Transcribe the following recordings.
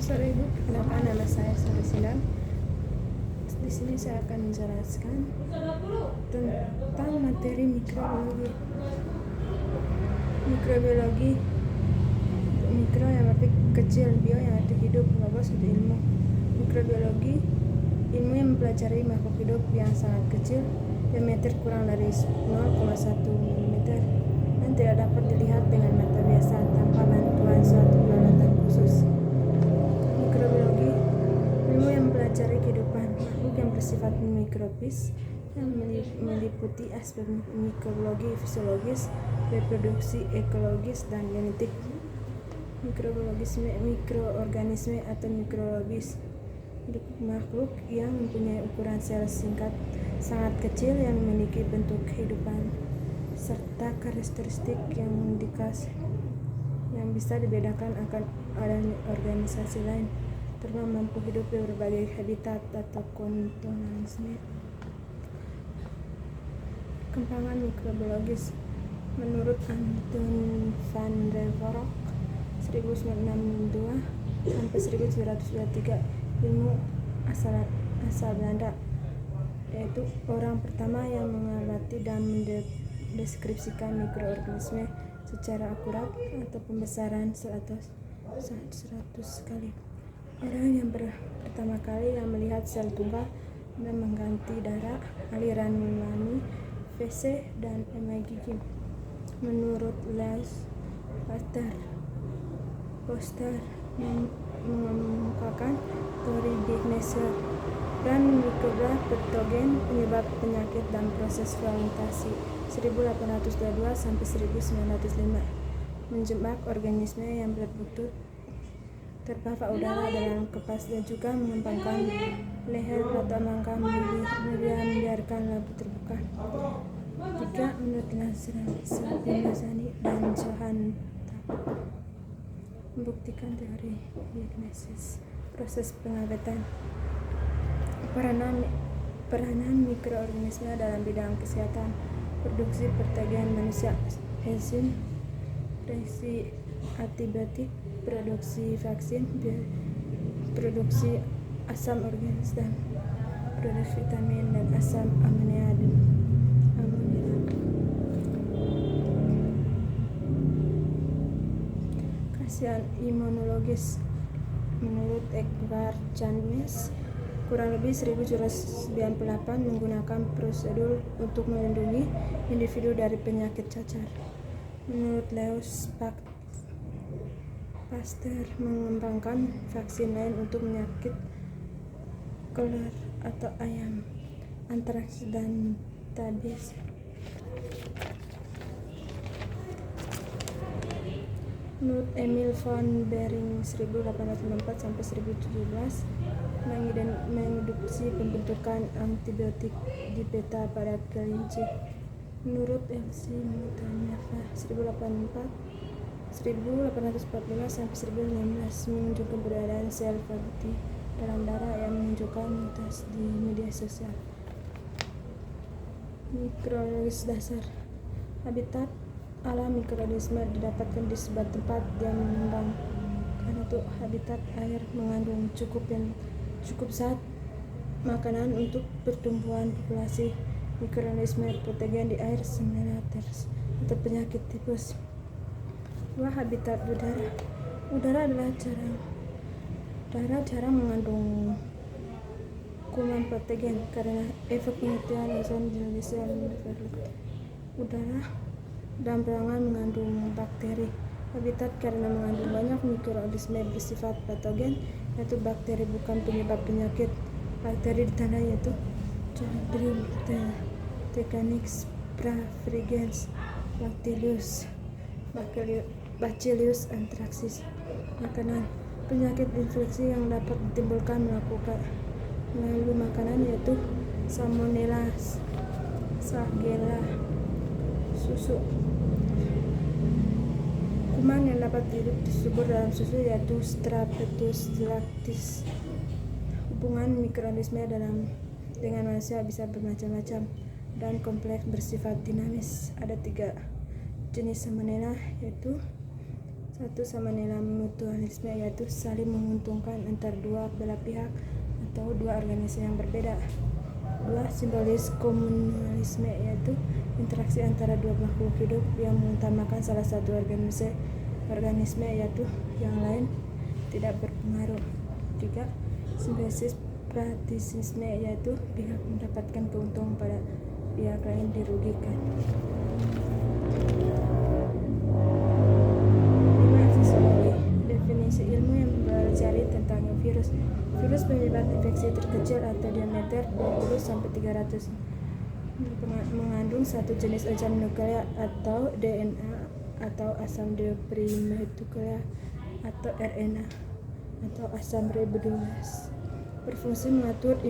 Sore Ibu, kenalkan nama saya Sari Sinan. Di sini saya akan menjelaskan tentang materi mikrobiologi. Mikrobiologi, mikro yang arti kecil, bio yang arti hidup, logos itu ilmu. Mikrobiologi, ilmu yang mempelajari makhluk hidup yang sangat kecil, diameter kurang dari 0,1 mm, dan tidak dapat dilihat dengan mata biasa tanpa bantuan suatu peralatan khusus. Mikrobiologi, ilmu yang mempelajari kehidupan makhluk yang bersifat mikrobis, yang meliputi aspek mikrobiologi fisiologis, reproduksi, ekologis, dan genetik. Mikrobiologisme, mikroorganisme atau mikrobis, makhluk yang mempunyai ukuran sel sangat kecil yang memiliki bentuk kehidupan serta karakteristik yang yang bisa dibedakan akan adanya organisasi lain, terutama mampu hidup di berbagai habitat atau kontinental. Kembangan mikrobiologis menurut Anton van der Vork 1962 sampai 1923, ilmu asal Belanda, yaitu orang pertama yang mengamati dan mendeskripsikan mikroorganisme secara akurat atau pembesaran 100 kali. Orang yang pertama kali yang melihat sel tunggal dan mengganti darah, aliran mani, feses, dan EMG. Menurut Louis Pasteur mengemukakan teori Big Neser dan mikroba patogen penyebab penyakit dan proses fermentasi 1822 sampai 1905, menjebak organisme yang berbentuk terbawa udara dalam kipas dan juga mengembangkan leher atau mangga membiarkan labu terbuka. Jika menurut Spinozani dan Johann membuktikan teori diagnosis proses pengawetan. Peranan mikroorganisme dalam bidang kesehatan, produksi protein manusia, enzim, reaksi antibiotik, produksi vaksin, produksi asam organik, dan produksi vitamin dan asam amino. Khasiat imunologis menurut Edward James kurang lebih 1998 menggunakan prosedur untuk melindungi individu dari penyakit cacar. Menurut Louis Pasteur mengembangkan vaksin lain untuk penyakit kelar atau ayam, antraks, dan tabes. Menurut Emil von Behring 1894 sampai 2017 menginduksi pembentukan antibiotik di peta pada kelinci. Menurut Elsie Mutaneva 1845 sampai 1916 menunjukkan keberadaan sel Fabry dalam darah yang menunjukkan mutasi di media sosial. Mikrobiologis dasar, habitat alam mikroorganisme didapatkan di sebuah tempat yang mengembang. Karena itu habitat air mengandung cukup zat makanan untuk pertumbuhan populasi mikroorganisme protein di air semelaters atau penyakit tipes. 2. Habitat udara. Udara jarang mengandung kuman protein karena efek penelitian ozon di Indonesia udara dan ruangan mengandung bakteri. Habitat karena mengandung banyak mikroorganisme bersifat patogen, yaitu bakteri bukan penyebab penyakit. Bakteri di tanah yaitu Clostridium tetanus, Parafrigens, Bacillus anthracis. Makanan, penyakit infeksi yang dapat ditimbulkan melalui makanan yaitu Salmonella, Shigella, susu. Kuman yang dapat hidup subur dalam susu yaitu Streptococcus lactis. Hubungan mikroorganisme dengan manusia bisa bermacam-macam dan kompleks, bersifat dinamis. Ada 3 jenis Salmonella, yaitu Satu sama nilai mutualisme, yaitu saling menguntungkan antar dua belah pihak atau dua organisasi yang berbeda. Dua, simbolis komunalisme, yaitu interaksi antara dua makhluk hidup yang mengutamakan salah satu organisme yaitu yang lain tidak berpengaruh. Tiga, simbiosis praktisisme, yaitu pihak mendapatkan keuntungan pada pihak lain dirugikan. Definisi ilmu yang mempelajari tentang virus. Virus penyebab infeksi terkecil atau diameter 20-300 mengandung satu jenis asam nukleat atau DNA atau asam deoksiribonukleat atau RNA atau asam ribonuklеик. Berfungsi mengatur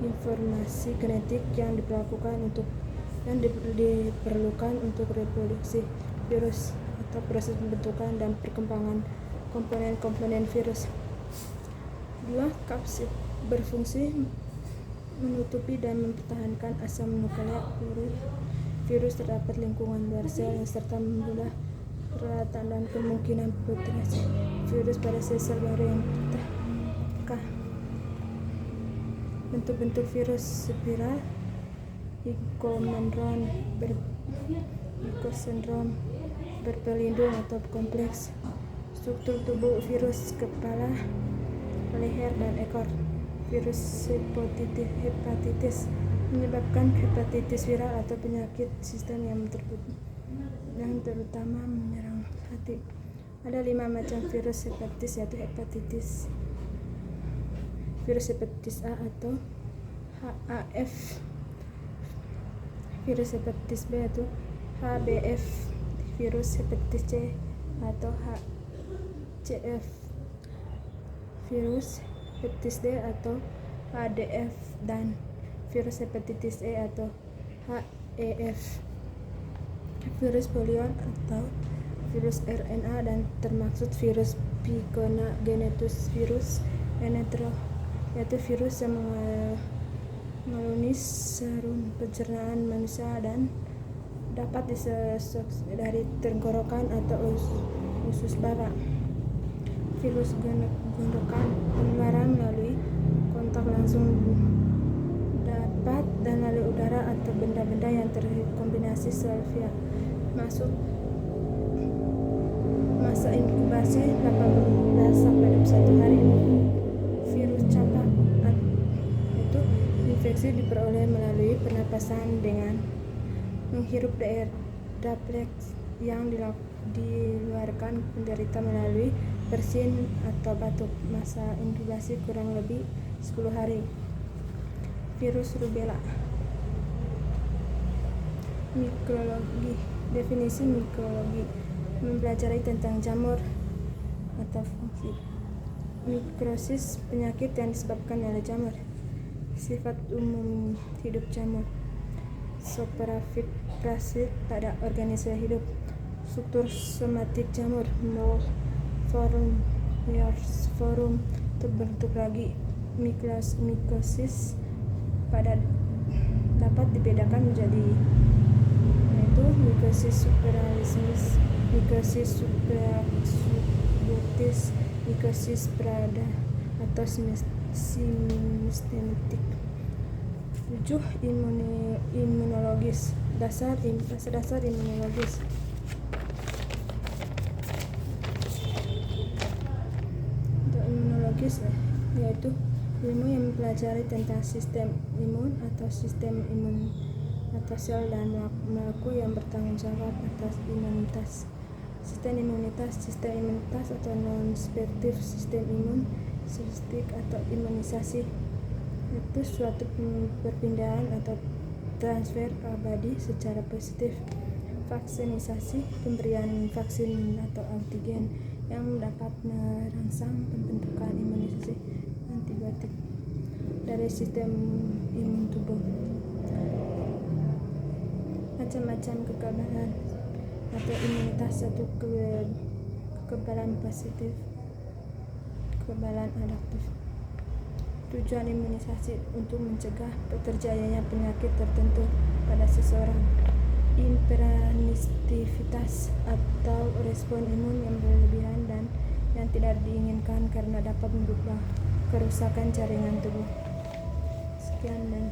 informasi genetik yang diperlukan untuk reproduksi virus atau proses pembentukan dan perkembangan komponen-komponen virus. 2. Kapsid berfungsi menutupi dan mempertahankan asam nukleat virus terdapat lingkungan luar sel serta mempermudah peralatan dan kemungkinan proliferasi virus pada sel baru yang tertangkap. Bentuk-bentuk virus spiral, ikosendrom, berpelindung atau kompleks. Struktur tubuh virus: kepala, leher, dan ekor. Virus hepatitis menyebabkan hepatitis viral atau penyakit sistem yang terutama menyerang hati. Ada 5 macam virus hepatitis, yaitu virus hepatitis A atau HAF, virus hepatitis B yaitu HBV, virus hepatitis C atau HCV, virus hepatitis D atau HDV, dan virus hepatitis E atau HEV. Virus polio atau virus RNA dan termaksud virus piconagenetous, virus enterovirus yaitu virus yang mengalami saluran pencernaan manusia dan dapat diserap dari tenggorokan atau usus bapak. Virus gondokan penularan melalui kontak langsung dapat dan melalui udara atau benda-benda yang terkombinasi salvia. Masuk masa inkubasi 18 sampai 21 hari. Virus campak itu infeksi diperoleh melalui pernapasan dengan menghirup droplet yang dikeluarkan penderita melalui bersin atau batuk. Masa inkubasi kurang lebih 10 hari. Virus rubella. Mikrologi. Definisi mikrologi: mempelajari tentang jamur atau fungsi. Mikrosis, penyakit yang disebabkan oleh jamur. Sifat umum hidup jamur. Sporatik parasit pada organisme hidup. Struktur somatik jamur. Forum terbentuk ragi. Mikosis pada dapat dibedakan menjadi yaitu mikosis superalismis, mikosis supracutis, mikosis prada atau sistematik. 7. Imunologis. Dasar imunologis. Untuk imunologis yaitu ilmu yang mempelajari tentang sistem imun atau sistem imun atau sel dan molekul yang bertanggung jawab atas imunitas. Sistem imunitas atau non-spesifik, sistem imun spesifik atau imunisasi itu suatu perpindahan atau transfer abadi secara positif. Vaksinisasi, pemberian vaksin atau antigen yang dapat merangsang pembentukan imunisasi antibiotik dari sistem imun tubuh. Macam-macam kekebalan atau imunitas, satu kekebalan positif, kekebalan adaptif. Tujuan imunisasi untuk mencegah terjadinya penyakit tertentu pada seseorang. hipersensitivitás atau respon imun yang berlebihan dan yang tidak diinginkan karena dapat mengubah kerusakan jaringan tubuh. Sekian dan